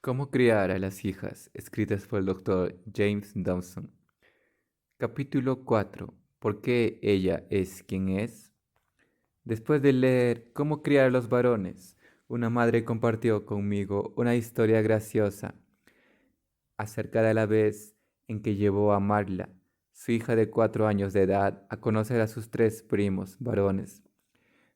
Cómo criar a las hijas, escritas por el doctor James Dobson. Capítulo 4. ¿Por qué ella es quien es? Después de leer Cómo criar a los varones, una madre compartió conmigo una historia graciosa acerca de la vez en que llevó a Marla, su hija de 4 años de edad, a conocer a sus tres primos varones.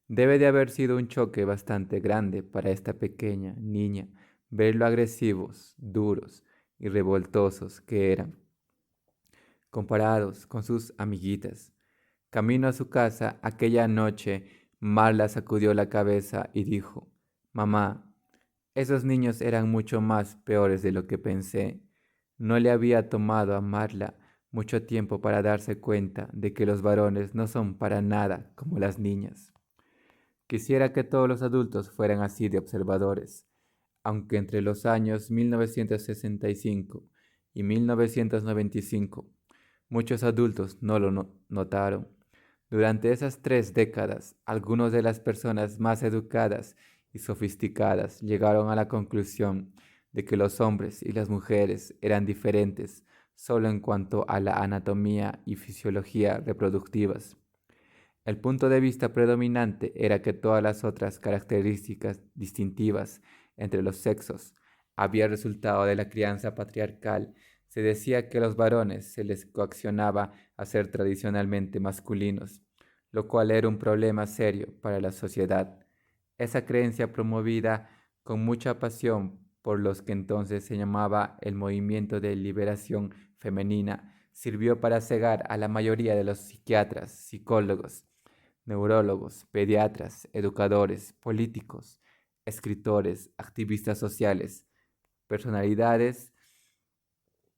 Debe de haber sido un choque bastante grande para esta pequeña niña ver lo agresivos, duros y revoltosos que eran, comparados con sus amiguitas. Camino a su casa aquella noche, Marla sacudió la cabeza y dijo: Mamá, esos niños eran mucho más peores de lo que pensé. No le había tomado a Marla mucho tiempo para darse cuenta de que los varones no son para nada como las niñas. Quisiera que todos los adultos fueran así de observadores, aunque entre los años 1965 y 1995 muchos adultos no lo notaron. Durante esas 3 décadas, algunas de las personas más educadas y sofisticadas llegaron a la conclusión de que los hombres y las mujeres eran diferentes solo en cuanto a la anatomía y fisiología reproductivas. El punto de vista predominante era que todas las otras características distintivas entre los sexos habían resultado de la crianza patriarcal. Se decía que a los varones se les coaccionaba a ser tradicionalmente masculinos, lo cual era un problema serio para la sociedad. Esa creencia, promovida con mucha pasión por los que entonces se llamaba el movimiento de liberación femenina, sirvió para cegar a la mayoría de los psiquiatras, psicólogos, neurólogos, pediatras, educadores, políticos, escritores, activistas sociales, personalidades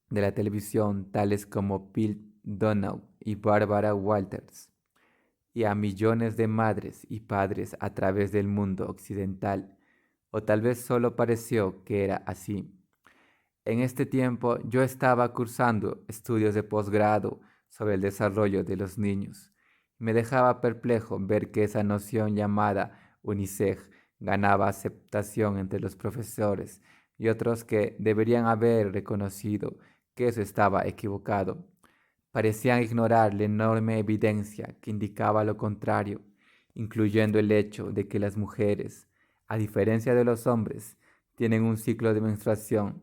de la televisión tales como Bill Donau y Barbara Walters, y a millones de madres y padres a través del mundo occidental, o tal vez solo pareció que era así. En este tiempo yo estaba cursando estudios de posgrado sobre el desarrollo de los niños. Me dejaba perplejo ver que esa noción llamada UNICEF ganaba aceptación entre los profesores y otros que deberían haber reconocido que eso estaba equivocado. Parecían ignorar la enorme evidencia que indicaba lo contrario, incluyendo el hecho de que las mujeres, a diferencia de los hombres, tienen un ciclo de menstruación,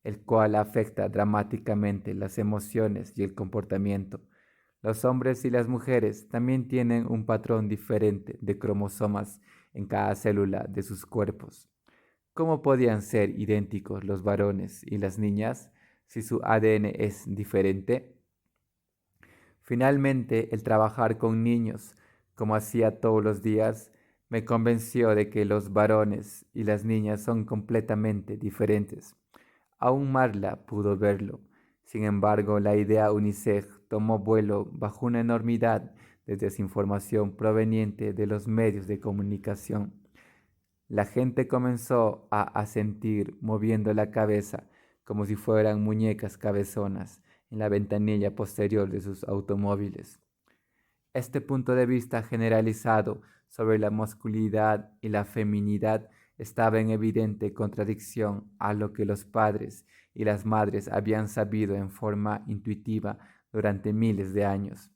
el cual afecta dramáticamente las emociones y el comportamiento. Los hombres y las mujeres también tienen un patrón diferente de cromosomas en cada célula de sus cuerpos. ¿Cómo podían ser idénticos los varones y las niñas si su ADN es diferente? Finalmente, el trabajar con niños, como hacía todos los días, me convenció de que los varones y las niñas son completamente diferentes. Aún Marla pudo verlo. Sin embargo, la idea UNICEF tomó vuelo bajo una enormidad de desinformación proveniente de los medios de comunicación. La gente comenzó a asentir moviendo la cabeza como si fueran muñecas cabezonas en la ventanilla posterior de sus automóviles. Este punto de vista generalizado sobre la masculinidad y la feminidad estaba en evidente contradicción a lo que los padres y las madres habían sabido en forma intuitiva durante miles de años.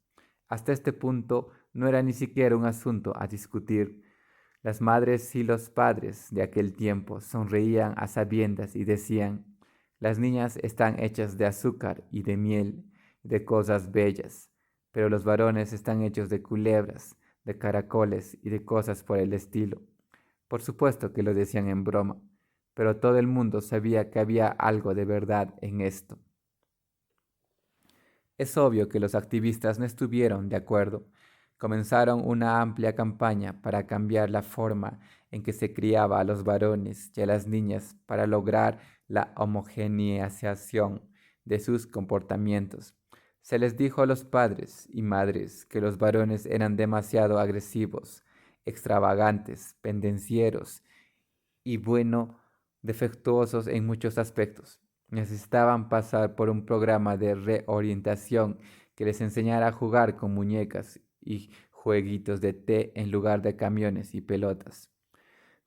Hasta este punto no era ni siquiera un asunto a discutir. Las madres y los padres de aquel tiempo sonreían a sabiendas y decían: las niñas están hechas de azúcar y de miel, de cosas bellas, pero los varones están hechos de culebras, de caracoles y de cosas por el estilo. Por supuesto que lo decían en broma, pero todo el mundo sabía que había algo de verdad en esto. Es obvio que los activistas no estuvieron de acuerdo. Comenzaron una amplia campaña para cambiar la forma en que se criaba a los varones y a las niñas para lograr la homogeneización de sus comportamientos. Se les dijo a los padres y madres que los varones eran demasiado agresivos, extravagantes, pendencieros y defectuosos en muchos aspectos. Necesitaban pasar por un programa de reorientación que les enseñara a jugar con muñecas y jueguitos de té en lugar de camiones y pelotas.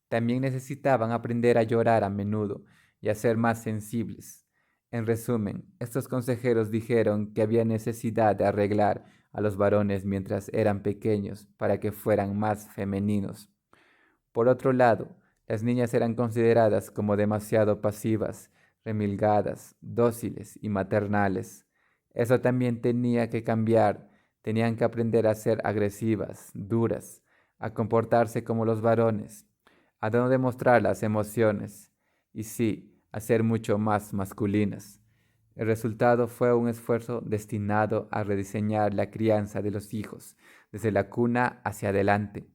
También necesitaban aprender a llorar a menudo y a ser más sensibles. En resumen, estos consejeros dijeron que había necesidad de arreglar a los varones mientras eran pequeños para que fueran más femeninos. Por otro lado, las niñas eran consideradas como demasiado pasivas, remilgadas, dóciles y maternales. Eso también tenía que cambiar. Tenían que aprender a ser agresivas, duras, a comportarse como los varones, a no demostrar las emociones y sí, a ser mucho más masculinas. El resultado fue un esfuerzo destinado a rediseñar la crianza de los hijos desde la cuna hacia adelante.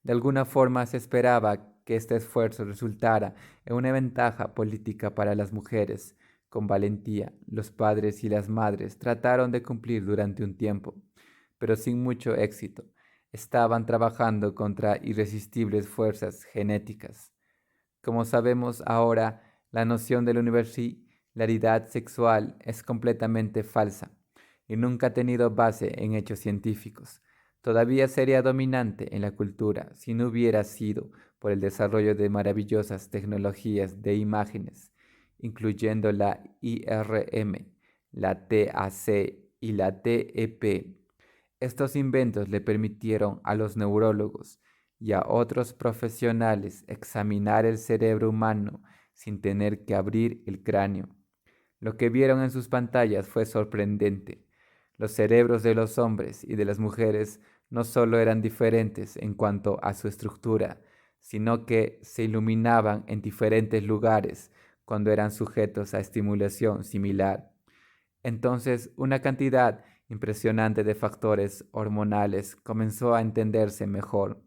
De alguna forma se esperaba que este esfuerzo resultara en una ventaja política para las mujeres. Con valentía, los padres y las madres trataron de cumplir durante un tiempo, pero sin mucho éxito. Estaban trabajando contra irresistibles fuerzas genéticas. Como sabemos ahora, la noción de la universalidad sexual es completamente falsa y nunca ha tenido base en hechos científicos. Todavía sería dominante en la cultura si no hubiera sido por el desarrollo de maravillosas tecnologías de imágenes, incluyendo la IRM, la TAC y la TEP. Estos inventos le permitieron a los neurólogos y a otros profesionales examinar el cerebro humano sin tener que abrir el cráneo. Lo que vieron en sus pantallas fue sorprendente. Los cerebros de los hombres y de las mujeres no solo eran diferentes en cuanto a su estructura, sino que se iluminaban en diferentes lugares cuando eran sujetos a estimulación similar. Entonces, una cantidad impresionante de factores hormonales comenzó a entenderse mejor.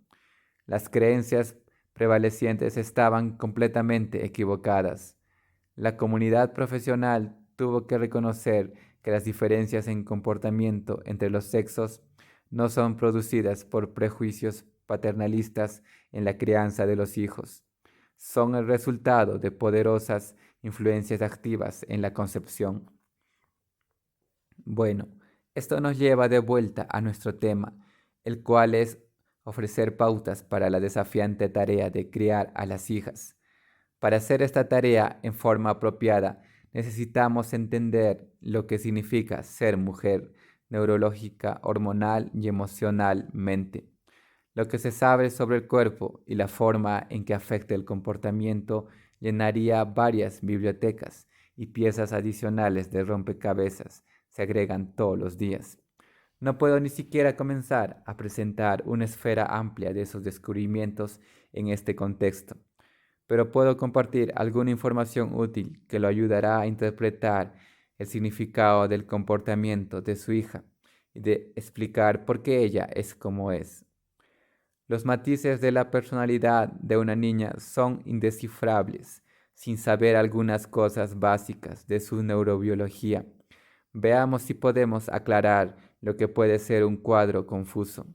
Las creencias prevalecientes estaban completamente equivocadas. La comunidad profesional tuvo que reconocer que las diferencias en comportamiento entre los sexos no son producidas por prejuicios paternalistas en la crianza de los hijos. Son el resultado de poderosas influencias activas en la concepción. Bueno, esto nos lleva de vuelta a nuestro tema, el cual es ofrecer pautas para la desafiante tarea de criar a las hijas. Para hacer esta tarea en forma apropiada, necesitamos entender lo que significa ser mujer, neurológica, hormonal y emocionalmente. Lo que se sabe sobre el cuerpo y la forma en que afecta el comportamiento llenaría varias bibliotecas y piezas adicionales de rompecabezas se agregan todos los días. No puedo ni siquiera comenzar a presentar una esfera amplia de esos descubrimientos en este contexto, pero puedo compartir alguna información útil que lo ayudará a interpretar el significado del comportamiento de su hija y de explicar por qué ella es como es. Los matices de la personalidad de una niña son indescifrables sin saber algunas cosas básicas de su neurobiología. Veamos si podemos aclarar lo que puede ser un cuadro confuso.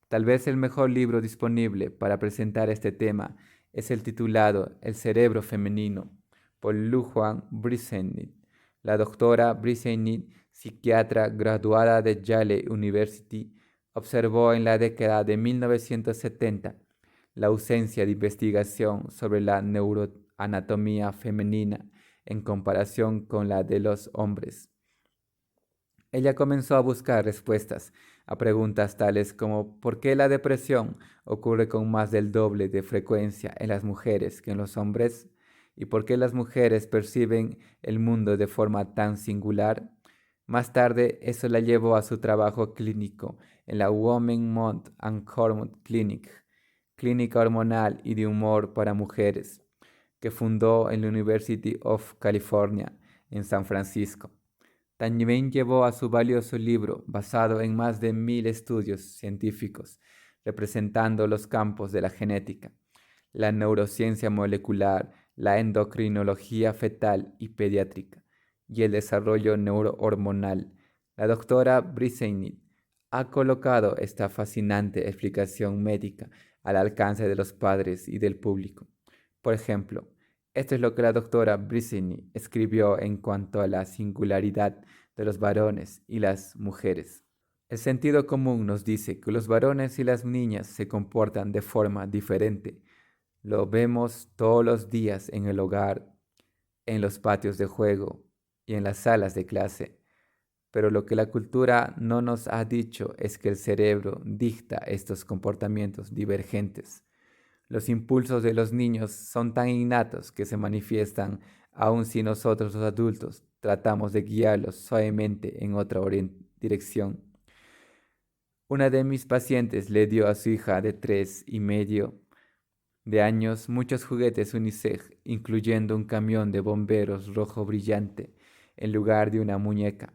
Tal vez el mejor libro disponible para presentar este tema es el titulado El cerebro femenino, por Lu Juan Briseny. La doctora Briseny, psiquiatra graduada de Yale University, observó en la década de 1970 la ausencia de investigación sobre la neuroanatomía femenina en comparación con la de los hombres. Ella comenzó a buscar respuestas a preguntas tales como ¿por qué la depresión ocurre con más del doble de frecuencia en las mujeres que en los hombres? ¿Y por qué las mujeres perciben el mundo de forma tan singular? Más tarde, eso la llevó a su trabajo clínico en la Women Mood and Hormone Clinic, clínica hormonal y de humor para mujeres, que fundó en la University of California en San Francisco. También llevó a su valioso libro, basado en más de 1000 estudios científicos, representando los campos de la genética, la neurociencia molecular, la endocrinología fetal y pediátrica, y el desarrollo neurohormonal. La doctora Briseny ha colocado esta fascinante explicación médica al alcance de los padres y del público. Por ejemplo, esto es lo que la doctora Briseny escribió en cuanto a la singularidad de los varones y las mujeres. El sentido común nos dice que los varones y las niñas se comportan de forma diferente. Lo vemos todos los días en el hogar, en los patios de juego y en las salas de clase. Pero lo que la cultura no nos ha dicho es que el cerebro dicta estos comportamientos divergentes. Los impulsos de los niños son tan innatos que se manifiestan aun si nosotros los adultos tratamos de guiarlos suavemente en otra dirección. Una de mis pacientes le dio a su hija de 3 y medio de años muchos juguetes UNICEF, incluyendo un camión de bomberos rojo brillante, en lugar de una muñeca.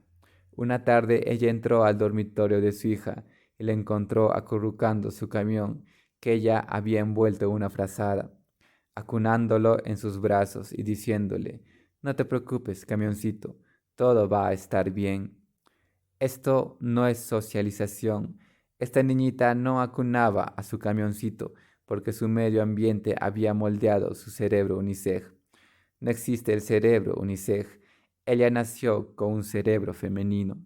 Una tarde ella entró al dormitorio de su hija y la encontró acurrucando su camión que ella había envuelto en una frazada, acunándolo en sus brazos y diciéndole: «No te preocupes, camioncito, todo va a estar bien». Esto no es socialización. Esta niñita no acunaba a su camioncito porque su medio ambiente había moldeado su cerebro UNICEF. No existe el cerebro UNICEF. Ella nació con un cerebro femenino,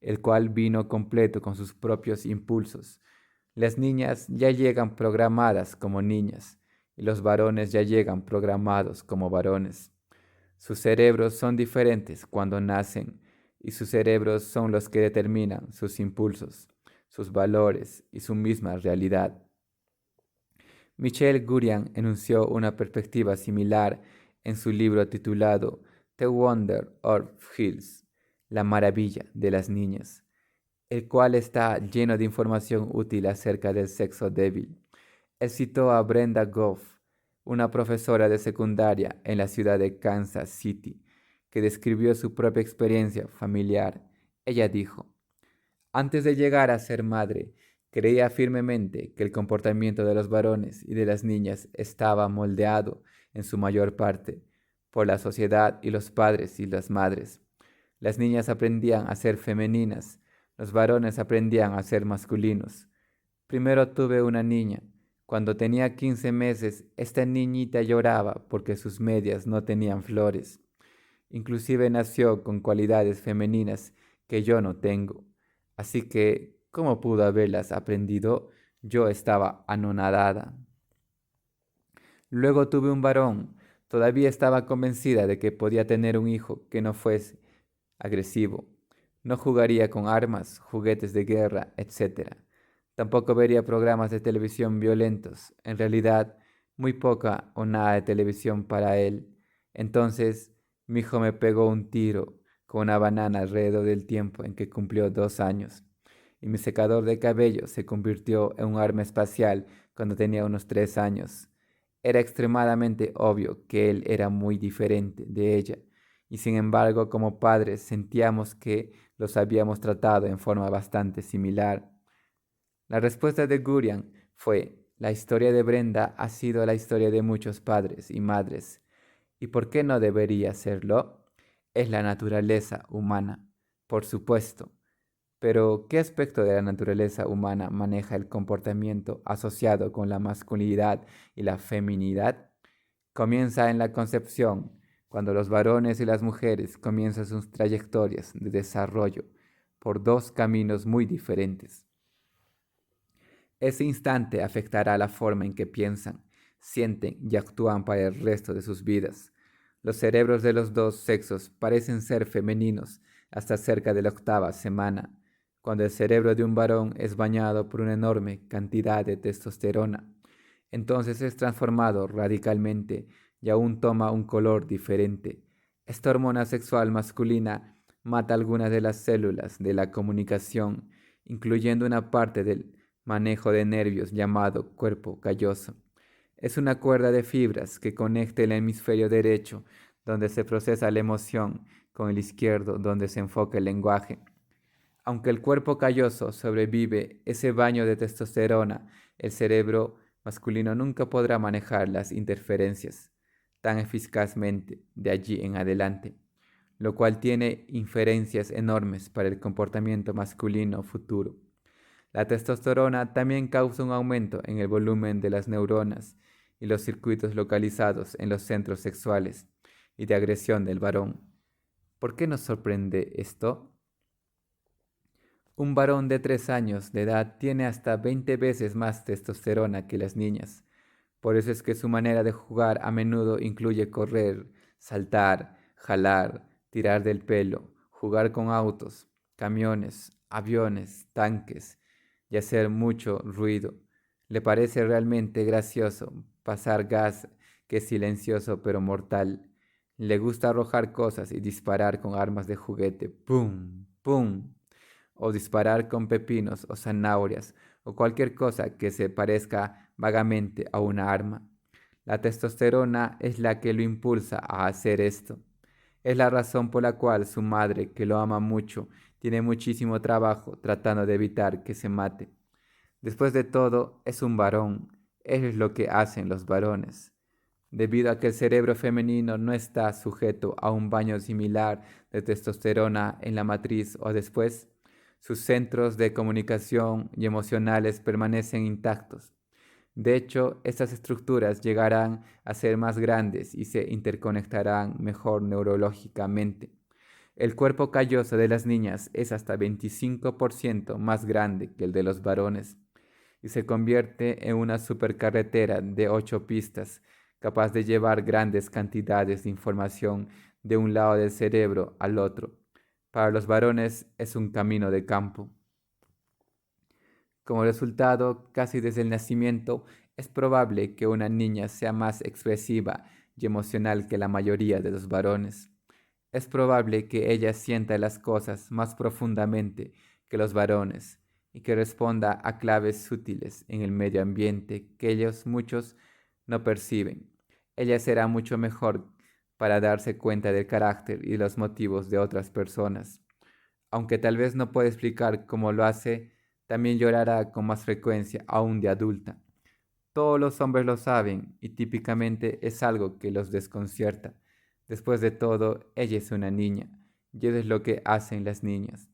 el cual vino completo con sus propios impulsos. Las niñas ya llegan programadas como niñas y los varones ya llegan programados como varones. Sus cerebros son diferentes cuando nacen y sus cerebros son los que determinan sus impulsos, sus valores y su misma realidad. Michel Gurian enunció una perspectiva similar en su libro titulado The Wonder of Hills, La maravilla de las niñas, el cual está lleno de información útil acerca del sexo débil. Él citó a Brenda Goff, una profesora de secundaria en la ciudad de Kansas City, que describió su propia experiencia familiar. Ella dijo: «Antes de llegar a ser madre, creía firmemente que el comportamiento de los varones y de las niñas estaba moldeado, en su mayor parte, por la sociedad y los padres y las madres. Las niñas aprendían a ser femeninas, los varones aprendían a ser masculinos. Primero tuve una niña. Cuando tenía 15 meses, esta niñita lloraba porque sus medias no tenían flores. Inclusive nació con cualidades femeninas que yo no tengo. Así que, ¿cómo pudo haberlas aprendido? Yo estaba anonadada. Luego tuve un varón. Todavía estaba convencida de que podía tener un hijo que no fuese agresivo. No jugaría con armas, juguetes de guerra, etc. Tampoco vería programas de televisión violentos. En realidad, muy poca o nada de televisión para él. Entonces, mi hijo me pegó un tiro con una banana alrededor del tiempo en que cumplió 2 años. Y mi secador de cabello se convirtió en un arma espacial cuando tenía unos 3 años. Era extremadamente obvio que él era muy diferente de ella, y sin embargo, como padres sentíamos que los habíamos tratado en forma bastante similar. La respuesta de Gurian fue: la historia de Brenda ha sido la historia de muchos padres y madres. ¿Y por qué no debería serlo? Es la naturaleza humana, por supuesto. Pero, ¿qué aspecto de la naturaleza humana maneja el comportamiento asociado con la masculinidad y la feminidad? Comienza en la concepción, cuando los varones y las mujeres comienzan sus trayectorias de desarrollo por dos caminos muy diferentes. Ese instante afectará la forma en que piensan, sienten y actúan para el resto de sus vidas. Los cerebros de los dos sexos parecen ser femeninos hasta cerca de la 8ª semana, cuando el cerebro de un varón es bañado por una enorme cantidad de testosterona. Entonces es transformado radicalmente y aún toma un color diferente. Esta hormona sexual masculina mata algunas de las células de la comunicación, incluyendo una parte del manejo de nervios llamado cuerpo calloso. Es una cuerda de fibras que conecta el hemisferio derecho, donde se procesa la emoción, con el izquierdo, donde se enfoca el lenguaje. Aunque el cuerpo calloso sobrevive ese baño de testosterona, el cerebro masculino nunca podrá manejar las interferencias tan eficazmente de allí en adelante, lo cual tiene inferencias enormes para el comportamiento masculino futuro. La testosterona también causa un aumento en el volumen de las neuronas y los circuitos localizados en los centros sexuales y de agresión del varón. ¿Por qué nos sorprende esto? Un varón de 3 años de edad tiene hasta 20 veces más testosterona que las niñas. Por eso es que su manera de jugar a menudo incluye correr, saltar, jalar, tirar del pelo, jugar con autos, camiones, aviones, tanques y hacer mucho ruido. Le parece realmente gracioso pasar gas que es silencioso pero mortal. Le gusta arrojar cosas y disparar con armas de juguete. ¡Pum! ¡Pum! O disparar con pepinos o zanahorias o cualquier cosa que se parezca vagamente a una arma. La testosterona es la que lo impulsa a hacer esto. Es la razón por la cual su madre, que lo ama mucho, tiene muchísimo trabajo tratando de evitar que se mate. Después de todo, es un varón. Eso es lo que hacen los varones. Debido a que el cerebro femenino no está sujeto a un baño similar de testosterona en la matriz o después, sus centros de comunicación y emocionales permanecen intactos. De hecho, estas estructuras llegarán a ser más grandes y se interconectarán mejor neurológicamente. El cuerpo calloso de las niñas es hasta 25% más grande que el de los varones y se convierte en una supercarretera de 8 pistas, capaz de llevar grandes cantidades de información de un lado del cerebro al otro. Para los varones es un camino de campo. Como resultado, casi desde el nacimiento, es probable que una niña sea más expresiva y emocional que la mayoría de los varones. Es probable que ella sienta las cosas más profundamente que los varones y que responda a claves sutiles en el medio ambiente que ellos muchos no perciben. Ella será mucho mejor para darse cuenta del carácter y los motivos de otras personas. Aunque tal vez no pueda explicar cómo lo hace, también llorará con más frecuencia aún de adulta. Todos los hombres lo saben y típicamente es algo que los desconcierta. Después de todo, ella es una niña y eso es lo que hacen las niñas.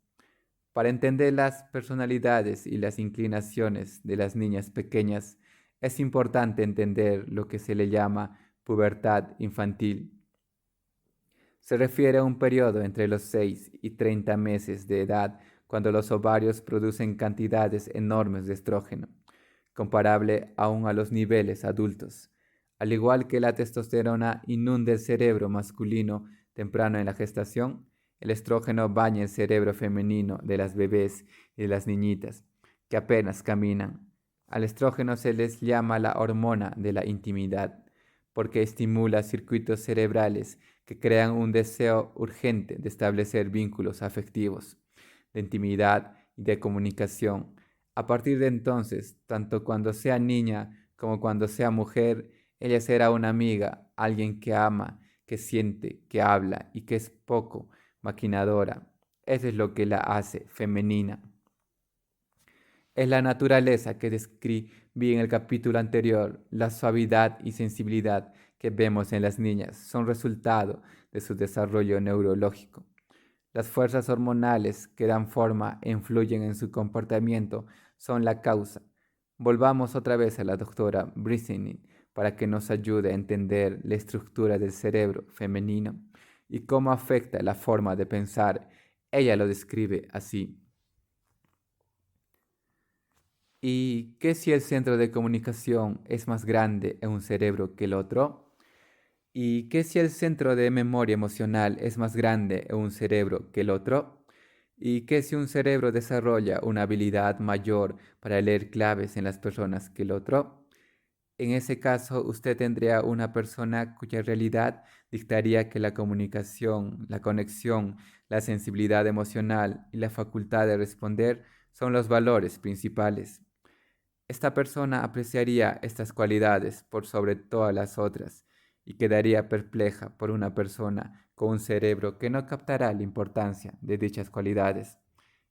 Para entender las personalidades y las inclinaciones de las niñas pequeñas, es importante entender lo que se le llama pubertad infantil. Se refiere a un periodo entre los 6 y 30 meses de edad cuando los ovarios producen cantidades enormes de estrógeno, comparable aún a los niveles adultos. Al igual que la testosterona inunda el cerebro masculino temprano en la gestación, el estrógeno baña el cerebro femenino de las bebés y de las niñitas, que apenas caminan. Al estrógeno se les llama la hormona de la intimidad, porque estimula circuitos cerebrales que crean un deseo urgente de establecer vínculos afectivos, de intimidad y de comunicación. A partir de entonces, tanto cuando sea niña como cuando sea mujer, ella será una amiga, alguien que ama, que siente, que habla y que es poco maquinadora. Eso es lo que la hace femenina. Es la naturaleza que describí en el capítulo anterior. La suavidad y sensibilidad que vemos en las niñas son resultado de su desarrollo neurológico. Las fuerzas hormonales que dan forma e influyen en su comportamiento son la causa. Volvamos otra vez a la doctora Briseny para que nos ayude a entender la estructura del cerebro femenino y cómo afecta la forma de pensar. Ella lo describe así. ¿Y qué si el centro de comunicación es más grande en un cerebro que el otro? ¿Y qué si el centro de memoria emocional es más grande en un cerebro que el otro? ¿Y qué si un cerebro desarrolla una habilidad mayor para leer claves en las personas que el otro? En ese caso, usted tendría una persona cuya realidad dictaría que la comunicación, la conexión, la sensibilidad emocional y la facultad de responder son los valores principales. Esta persona apreciaría estas cualidades por sobre todas las otras y quedaría perpleja por una persona con un cerebro que no captará la importancia de dichas cualidades.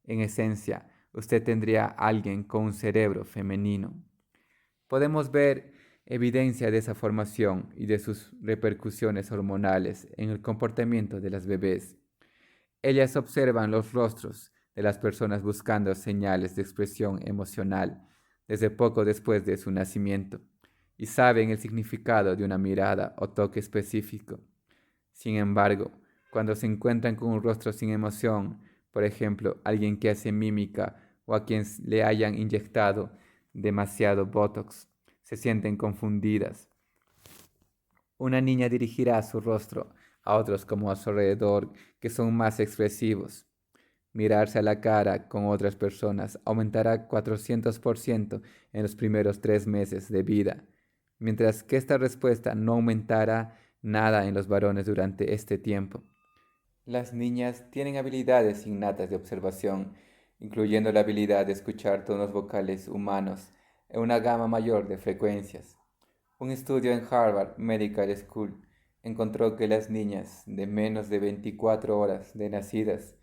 En esencia, usted tendría a alguien con un cerebro femenino. Podemos ver evidencia de esa formación y de sus repercusiones hormonales en el comportamiento de las bebés. Ellas observan los rostros de las personas buscando señales de expresión emocional desde poco después de su nacimiento y saben el significado de una mirada o toque específico. Sin embargo, cuando se encuentran con un rostro sin emoción, por ejemplo, alguien que hace mímica o a quien le hayan inyectado demasiado Botox, se sienten confundidas. Una niña dirigirá su rostro a otros como a su alrededor que son más expresivos. Mirarse a la cara con otras personas aumentará 400% en los primeros 3 meses de vida, mientras que esta respuesta no aumentará nada en los varones durante este tiempo. Las niñas tienen habilidades innatas de observación, incluyendo la habilidad de escuchar tonos vocales humanos en una gama mayor de frecuencias. Un estudio en Harvard Medical School encontró que las niñas de menos de 24 horas de nacidas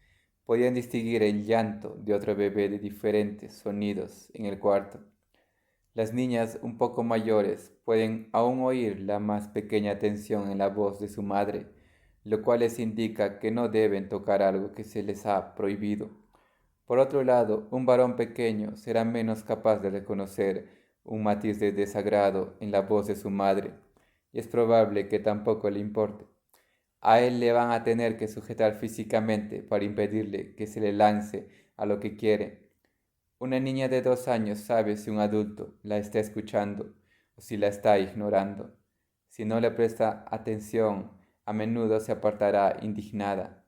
podían distinguir el llanto de otro bebé de diferentes sonidos en el cuarto. Las niñas un poco mayores pueden aún oír la más pequeña tensión en la voz de su madre, lo cual les indica que no deben tocar algo que se les ha prohibido. Por otro lado, un varón pequeño será menos capaz de reconocer un matiz de desagrado en la voz de su madre, y es probable que tampoco le importe. A él le van a tener que sujetar físicamente para impedirle que se le lance a lo que quiere. Una niña de 2 años sabe si un adulto la está escuchando o si la está ignorando. Si no le presta atención, a menudo se apartará indignada.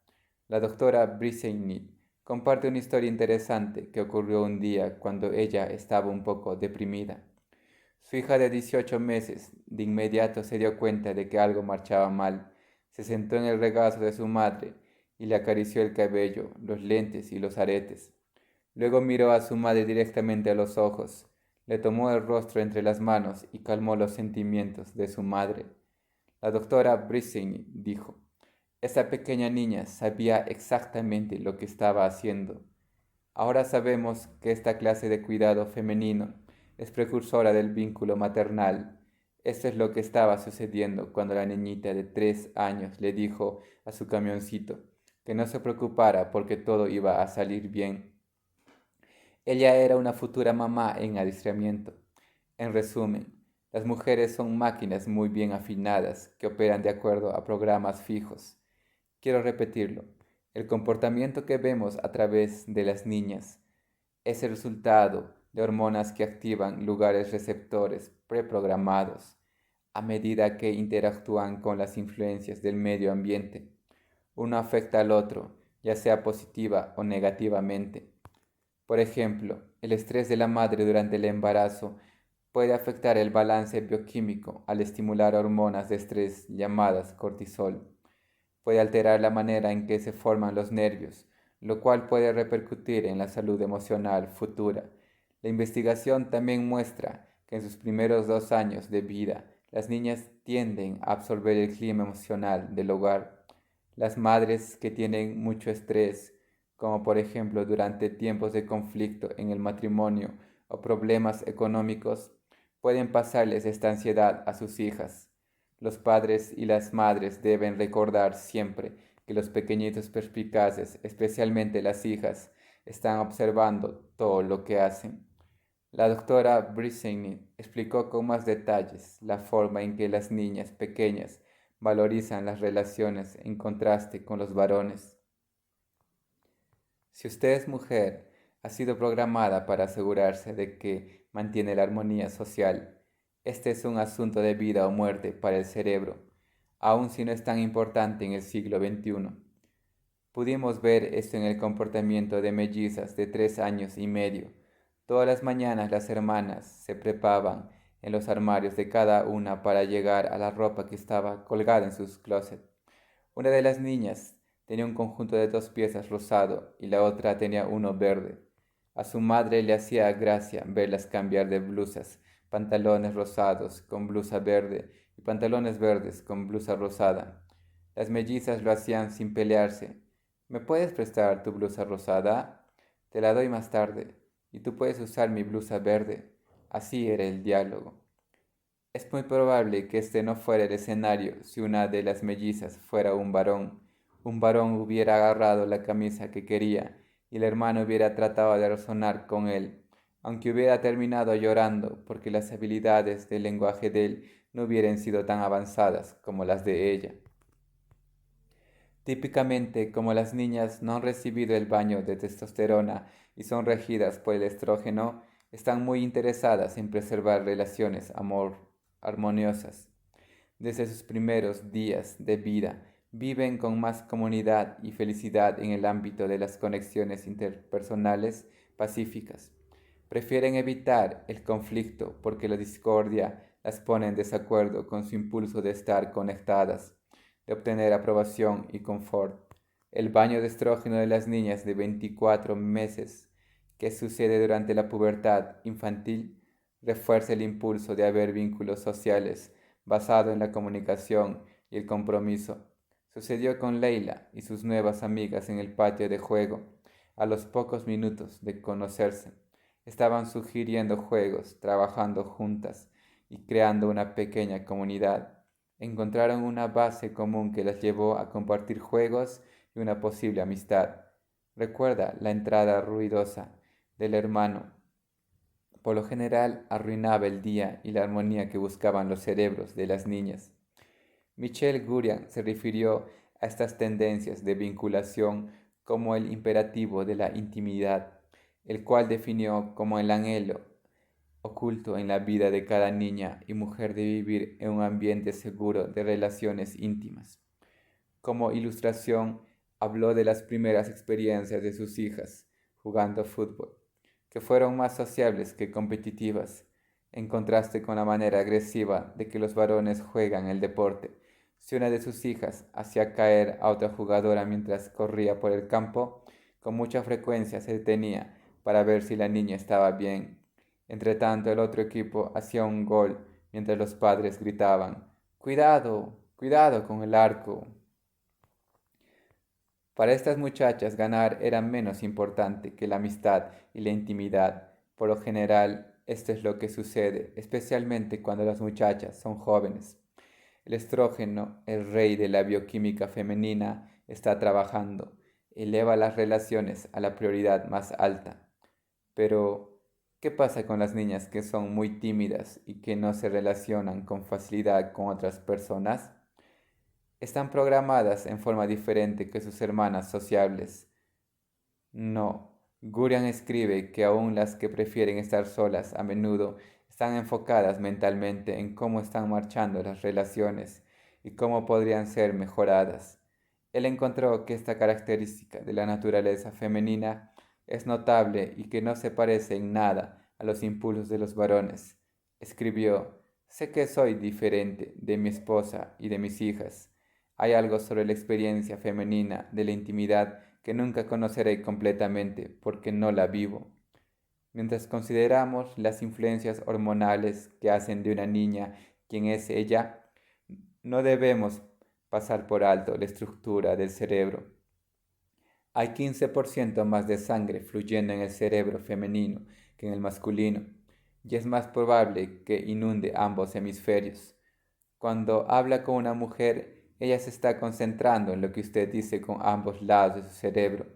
La doctora Briseny comparte una historia interesante que ocurrió un día cuando ella estaba un poco deprimida. Su hija de 18 meses de inmediato se dio cuenta de que algo marchaba mal. Se sentó en el regazo de su madre y le acarició el cabello, los lentes y los aretes. Luego miró a su madre directamente a los ojos, le tomó el rostro entre las manos y calmó los sentimientos de su madre. La doctora Briseny dijo: esa pequeña niña sabía exactamente lo que estaba haciendo. Ahora sabemos que esta clase de cuidado femenino es precursora del vínculo maternal. Esto es lo que estaba sucediendo cuando la niñita de 3 años le dijo a su camioncito que no se preocupara porque todo iba a salir bien. Ella era una futura mamá en adiestramiento. En resumen, las mujeres son máquinas muy bien afinadas que operan de acuerdo a programas fijos. Quiero repetirlo. El comportamiento que vemos a través de las niñas es el resultado de hormonas que activan lugares receptores preprogramados a medida que interactúan con las influencias del medio ambiente. Uno afecta al otro, ya sea positiva o negativamente. Por ejemplo, el estrés de la madre durante el embarazo puede afectar el balance bioquímico al estimular hormonas de estrés llamadas cortisol. Puede alterar la manera en que se forman los nervios, lo cual puede repercutir en la salud emocional futura. La investigación también muestra que en sus primeros 2 años de vida, las niñas tienden a absorber el clima emocional del hogar. Las madres que tienen mucho estrés, como por ejemplo durante tiempos de conflicto en el matrimonio o problemas económicos, pueden pasarles esta ansiedad a sus hijas. Los padres y las madres deben recordar siempre que los pequeñitos perspicaces, especialmente las hijas, están observando todo lo que hacen. La doctora Briseny explicó con más detalles la forma en que las niñas pequeñas valorizan las relaciones en contraste con los varones. Si usted es mujer, ha sido programada para asegurarse de que mantiene la armonía social. Este es un asunto de vida o muerte para el cerebro, aun si no es tan importante en el siglo XXI. Pudimos ver esto en el comportamiento de mellizas de 3 años y medio. Todas las mañanas las hermanas se preparaban en los armarios de cada una para llegar a la ropa que estaba colgada en sus closets. Una de las niñas tenía un conjunto de 2 piezas rosado y la otra tenía uno verde. A su madre le hacía gracia verlas cambiar de blusas, pantalones rosados con blusa verde y pantalones verdes con blusa rosada. Las mellizas lo hacían sin pelearse. ¿Me puedes prestar tu blusa rosada? Te la doy más tarde. Y tú puedes usar mi blusa verde. Así era el diálogo. Es muy probable que este no fuera el escenario si una de las mellizas fuera un varón. Un varón hubiera agarrado la camisa que quería y el hermano hubiera tratado de razonar con él, aunque hubiera terminado llorando porque las habilidades del lenguaje de él no hubieran sido tan avanzadas como las de ella. Típicamente, como las niñas no han recibido el baño de testosterona y son regidas por el estrógeno, Están muy interesadas en preservar relaciones armoniosas. Desde sus primeros días de vida, viven con más comunidad y felicidad en el ámbito de las conexiones interpersonales pacíficas. Prefieren evitar el conflicto porque la discordia las pone en desacuerdo con su impulso de estar conectadas, de obtener aprobación y confort. El baño de estrógeno de las niñas de 24 meses, que sucede durante la pubertad infantil, refuerza el impulso de haber vínculos sociales basado en la comunicación y el compromiso. Sucedió con Leila y sus nuevas amigas en el patio de juego, a los pocos minutos de conocerse. Estaban sugiriendo juegos, trabajando juntas y creando una pequeña comunidad. Encontraron una base común que las llevó a compartir juegos y una posible amistad. Recuerda la entrada ruidosa del hermano. Por lo general arruinaba el día y la armonía que buscaban los cerebros de las niñas. Michel Gurian se refirió a estas tendencias de vinculación como el imperativo de la intimidad, el cual definió como el anhelo oculto en la vida de cada niña y mujer de vivir en un ambiente seguro de relaciones íntimas. Como ilustración, habló de las primeras experiencias de sus hijas jugando fútbol, que fueron más sociables que competitivas, en contraste con la manera agresiva de que los varones juegan el deporte. Si una de sus hijas hacía caer a otra jugadora mientras corría por el campo, con mucha frecuencia se detenía para ver si la niña estaba bien. Entretanto, el otro equipo hacía un gol mientras los padres gritaban: ¡Cuidado! ¡Cuidado con el arco! Para estas muchachas ganar era menos importante que la amistad y la intimidad. Por lo general, esto es lo que sucede, especialmente cuando las muchachas son jóvenes. El estrógeno, el rey de la bioquímica femenina, está trabajando, eleva las relaciones a la prioridad más alta. Pero, ¿qué pasa con las niñas que son muy tímidas y que no se relacionan con facilidad con otras personas? Están programadas en forma diferente que sus hermanas sociables. No, Gurian escribe que aún las que prefieren estar solas a menudo están enfocadas mentalmente en cómo están marchando las relaciones y cómo podrían ser mejoradas. Él encontró que esta característica de la naturaleza femenina es notable y que no se parece en nada a los impulsos de los varones. Escribió: sé que soy diferente de mi esposa y de mis hijas. Hay algo sobre la experiencia femenina de la intimidad que nunca conoceré completamente porque no la vivo. Mientras consideramos las influencias hormonales que hacen de una niña quien es ella, no debemos pasar por alto la estructura del cerebro. Hay 15% más de sangre fluyendo en el cerebro femenino que en el masculino, y es más probable que inunde ambos hemisferios. Cuando habla con una mujer, ella se está concentrando en lo que usted dice con ambos lados de su cerebro,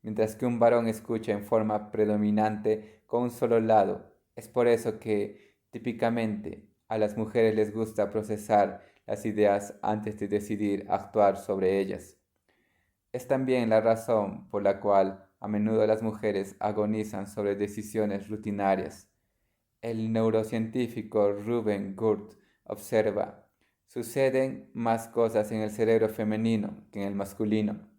mientras que un varón escucha en forma predominante con un solo lado. Es por eso que, típicamente, a las mujeres les gusta procesar las ideas antes de decidir actuar sobre ellas. Es también la razón por la cual a menudo las mujeres agonizan sobre decisiones rutinarias. El neurocientífico Ruben Gurt observa: suceden más cosas en el cerebro femenino que en el masculino.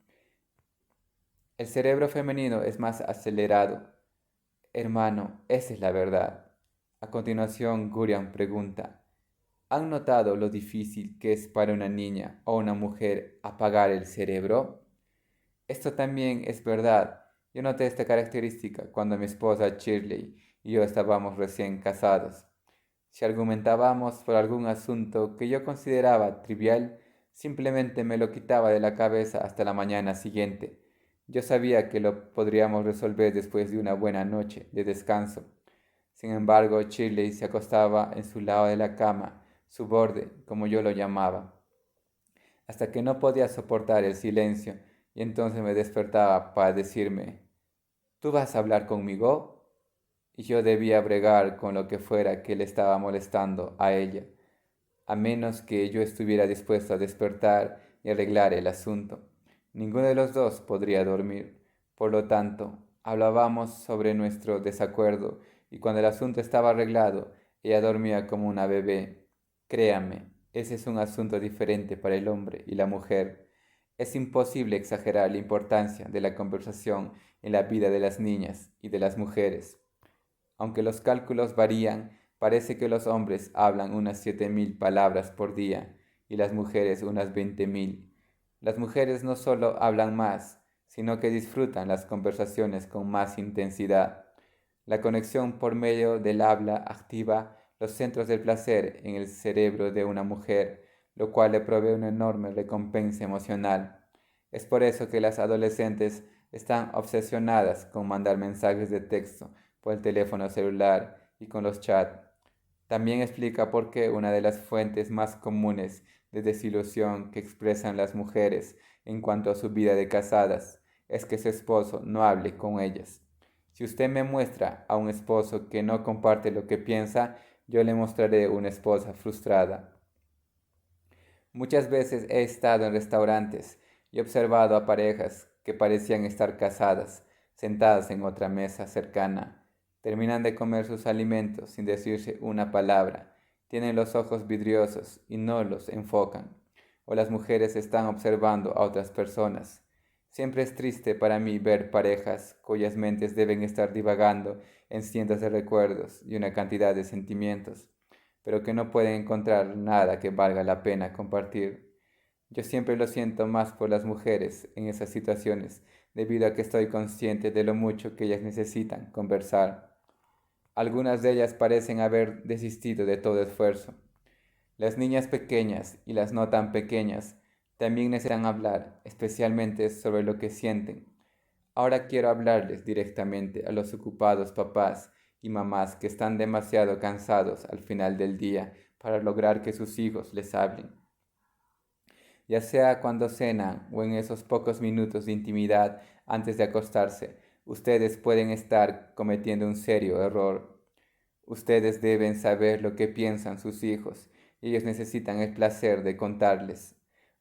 El cerebro femenino es más acelerado. Hermano, esa es la verdad. A continuación, Gurian pregunta: ¿han notado lo difícil que es para una niña o una mujer apagar el cerebro? Esto también es verdad. Yo noté esta característica cuando mi esposa Shirley y yo estábamos recién casados. Si argumentábamos por algún asunto que yo consideraba trivial, simplemente me lo quitaba de la cabeza hasta la mañana siguiente. Yo sabía que lo podríamos resolver después de una buena noche de descanso. Sin embargo, Shirley se acostaba en su lado de la cama, su borde, como yo lo llamaba, hasta que no podía soportar el silencio, y entonces me despertaba para decirme: ¿tú vas a hablar conmigo? Y yo debía bregar con lo que fuera que le estaba molestando a ella, a menos que yo estuviera dispuesto a despertar y arreglar el asunto. Ninguno de los dos podría dormir. Por lo tanto, hablábamos sobre nuestro desacuerdo y cuando el asunto estaba arreglado, ella dormía como una bebé. Créame, ese es un asunto diferente para el hombre y la mujer. Es imposible exagerar la importancia de la conversación en la vida de las niñas y de las mujeres. Aunque los cálculos varían, parece que los hombres hablan unas 7.000 palabras por día y las mujeres unas 20.000. Las mujeres no solo hablan más, sino que disfrutan las conversaciones con más intensidad. La conexión por medio del habla activa los centros del placer en el cerebro de una mujer, lo cual le provee una enorme recompensa emocional. Es por eso que las adolescentes están obsesionadas con mandar mensajes de texto por el teléfono celular y con los chats. También explica por qué una de las fuentes más comunes de desilusión que expresan las mujeres en cuanto a su vida de casadas es que su esposo no hable con ellas. Si usted me muestra a un esposo que no comparte lo que piensa, yo le mostraré una esposa frustrada. Muchas veces he estado en restaurantes y observado a parejas que parecían estar casadas, sentadas en otra mesa cercana. Terminan de comer sus alimentos sin decirse una palabra. Tienen los ojos vidriosos y no los enfocan. O las mujeres están observando a otras personas. Siempre es triste para mí ver parejas cuyas mentes deben estar divagando en cientos de recuerdos y una cantidad de sentimientos, pero que no pueden encontrar nada que valga la pena compartir. Yo siempre lo siento más por las mujeres en esas situaciones, debido a que estoy consciente de lo mucho que ellas necesitan conversar. Algunas de ellas parecen haber desistido de todo esfuerzo. Las niñas pequeñas y las no tan pequeñas también necesitan hablar, especialmente sobre lo que sienten. Ahora quiero hablarles directamente a los ocupados papás y mamás que están demasiado cansados al final del día para lograr que sus hijos les hablen. Ya sea cuando cenan o en esos pocos minutos de intimidad antes de acostarse, ustedes pueden estar cometiendo un serio error. Ustedes deben saber lo que piensan sus hijos y ellos necesitan el placer de contarles.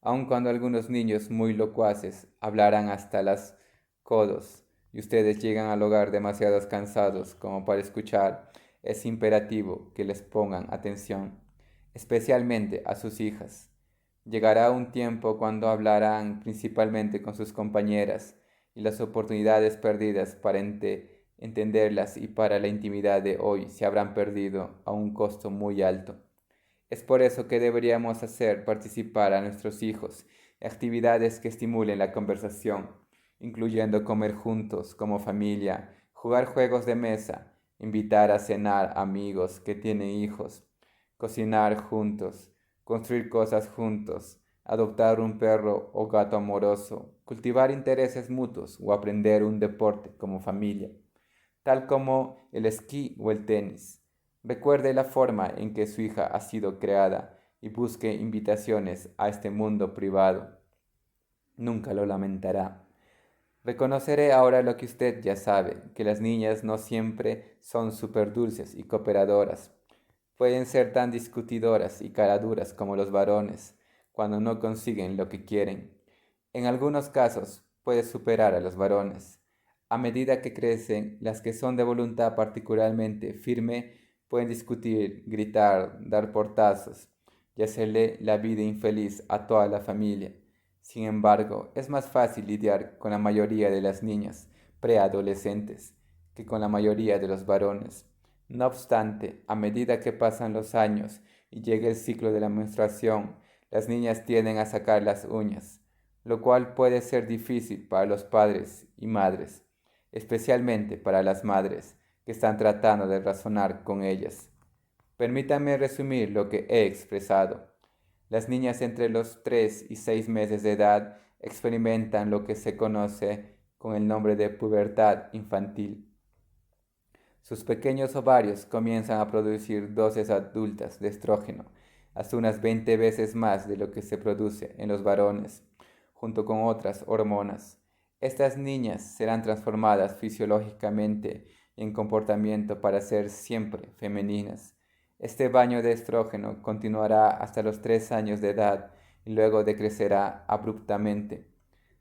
Aun cuando algunos niños muy locuaces hablarán hasta las codos y ustedes llegan al hogar demasiado cansados como para escuchar, es imperativo que les pongan atención, especialmente a sus hijas. Llegará un tiempo cuando hablarán principalmente con sus compañeras y las oportunidades perdidas para entenderlas y para la intimidad de hoy se habrán perdido a un costo muy alto. Es por eso que deberíamos hacer participar a nuestros hijos en actividades que estimulen la conversación, incluyendo comer juntos como familia, jugar juegos de mesa, invitar a cenar amigos que tienen hijos, cocinar juntos, construir cosas juntos, adoptar un perro o gato amoroso, cultivar intereses mutuos o aprender un deporte como familia, tal como el esquí o el tenis. Recuerde la forma en que su hija ha sido creada y busque invitaciones a este mundo privado. Nunca lo lamentará. Reconoceré ahora lo que usted ya sabe, que las niñas no siempre son súper dulces y cooperadoras. Pueden ser tan discutidoras y caraduras como los varones cuando no consiguen lo que quieren. En algunos casos puede superar a los varones. A medida que crecen, las que son de voluntad particularmente firme pueden discutir, gritar, dar portazos y hacerle la vida infeliz a toda la familia. Sin embargo, es más fácil lidiar con la mayoría de las niñas preadolescentes que con la mayoría de los varones. No obstante, a medida que pasan los años y llega el ciclo de la menstruación, las niñas tienden a sacar las uñas, lo cual puede ser difícil para los padres y madres, especialmente para las madres que están tratando de razonar con ellas. Permítanme resumir lo que he expresado. Las niñas entre los 3 y 6 meses de edad experimentan lo que se conoce con el nombre de pubertad infantil. Sus pequeños ovarios comienzan a producir dosis adultas de estrógeno, hasta unas 20 veces más de lo que se produce en los varones, junto con otras hormonas. Estas niñas serán transformadas fisiológicamente y en comportamiento para ser siempre femeninas. Este baño de estrógeno continuará hasta los 3 años de edad y luego decrecerá abruptamente.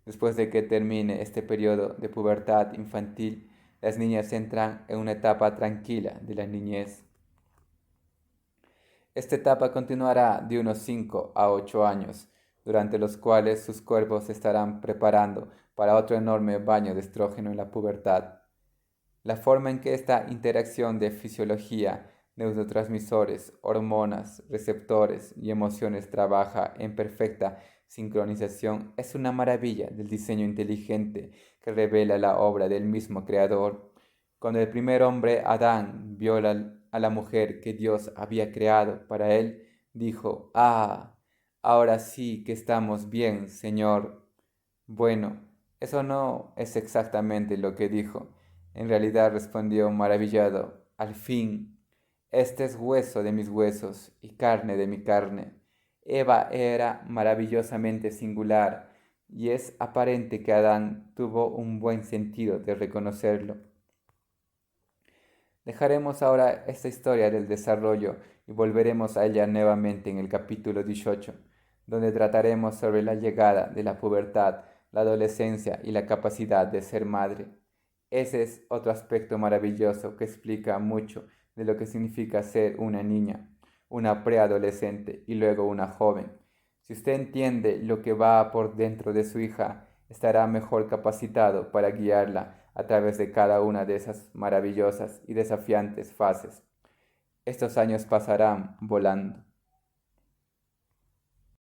Después de que termine este periodo de pubertad infantil, las niñas entran en una etapa tranquila de la niñez. Esta etapa continuará de unos 5 a 8 años, durante los cuales sus cuerpos se estarán preparando para otro enorme baño de estrógeno en la pubertad. La forma en que esta interacción de fisiología, neurotransmisores, hormonas, receptores y emociones trabaja en perfecta sincronización es una maravilla del diseño inteligente que revela la obra del mismo Creador. Cuando el primer hombre, Adán, vio a la mujer que Dios había creado para él, dijo: «Ah, ahora sí que estamos bien, Señor». Bueno, eso no es exactamente lo que dijo. En realidad respondió maravillado: «Al fin, este es hueso de mis huesos y carne de mi carne». Eva era maravillosamente singular, y es aparente que Adán tuvo un buen sentido de reconocerlo. Dejaremos ahora esta historia del desarrollo y volveremos a ella nuevamente en el capítulo 18, donde trataremos sobre la llegada de la pubertad, la adolescencia y la capacidad de ser madre. Ese es otro aspecto maravilloso que explica mucho de lo que significa ser una niña, una preadolescente y luego una joven. Si usted entiende lo que va por dentro de su hija, estará mejor capacitado para guiarla a través de cada una de esas maravillosas y desafiantes fases. Estos años pasarán volando.